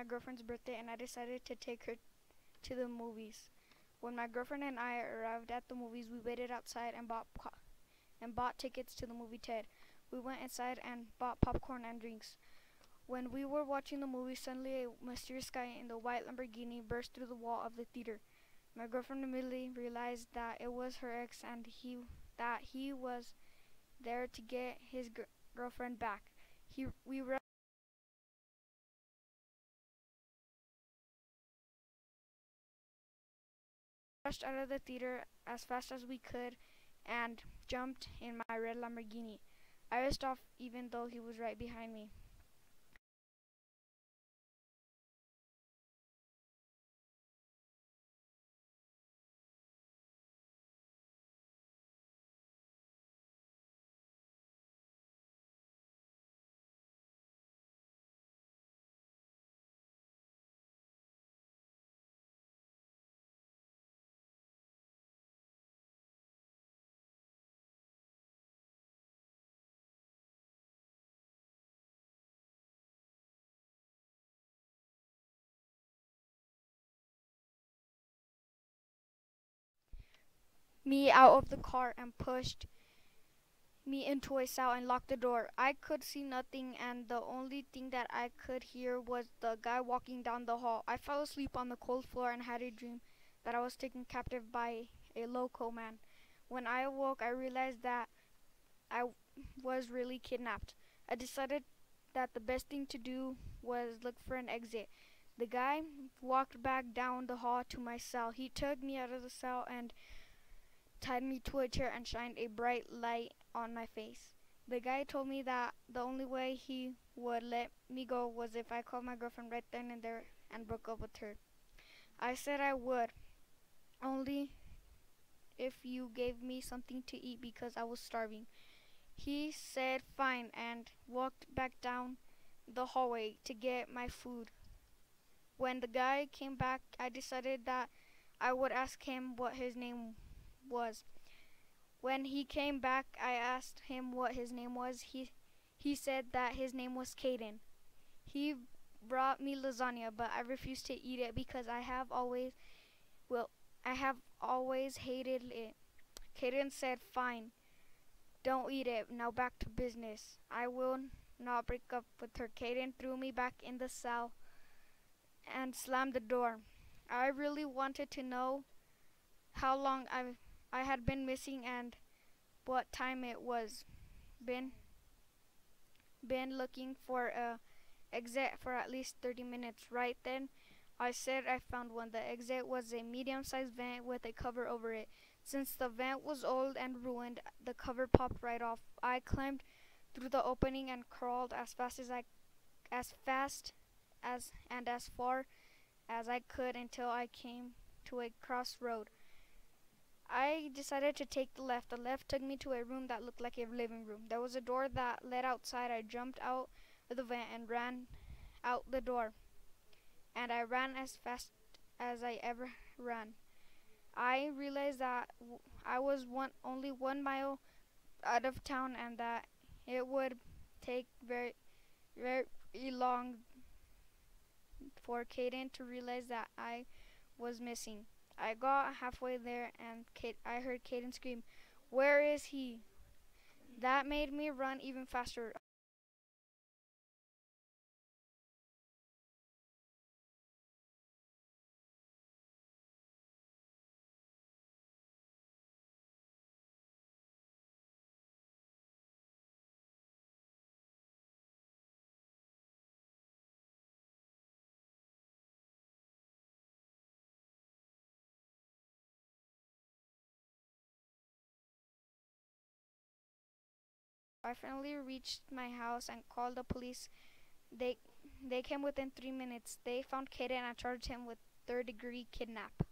my girlfriend's birthday, and I decided to take her to the movies. When my girlfriend and I arrived at the movies, we waited outside and bought tickets to the movie Ted. We went inside and bought popcorn and drinks. When we were watching the movie, suddenly a mysterious guy in the white Lamborghini burst through the wall of the theater. My girlfriend immediately realized that it was her ex and that he was there to get his girlfriend back. We rushed out of the theater as fast as we could and jumped in my red Lamborghini. I raced off even though he was right behind me. Me out of the car and pushed me into a cell and locked the door. I could see nothing, and the only thing that I could hear was the guy walking down the hall. I fell asleep on the cold floor and had a dream that I was taken captive by a loco man. When I awoke, I realized that I was really kidnapped. I decided that the best thing to do was look for an exit. The guy walked back down the hall to my cell. He took me out of the cell and tied me to a chair and shined a bright light on my face. The guy told me that the only way he would let me go was if I called my girlfriend right then and there and broke up with her. I said I would, only if you gave me something to eat because I was starving. He said fine and walked back down the hallway to get my food. When the guy came back, I decided that I would ask him what his name was. When he came back, I asked him what his name was. He said that his name was Caden. He brought me lasagna, but I refused to eat it because I have always hated it. Caden said, "Fine, don't eat it. Now back to business. I will not break up with her." Caden threw me back in the cell and slammed the door. I really wanted to know how long I had been missing and what time it was. Been looking for a exit for at least 30 minutes. Right then, I said I found one. The exit was a medium-sized vent with a cover over it. Since the vent was old and ruined, the cover popped right off. I climbed through the opening and crawled as fast and as far as I could until I came to a crossroad. I decided to take the left. The left took me to a room that looked like a living room. There was a door that led outside. I jumped out of the vent and ran out the door. And I ran as fast as I ever ran. I realized that I was only 1 mile out of town and that it would take very, very long for Caden to realize that I was missing. I got halfway there and I heard Caden scream, "Where is he?" That made me run even faster. I finally reached my house and called the police. They they came within 3 minutes. They found Caden and charged him with third-degree kidnap.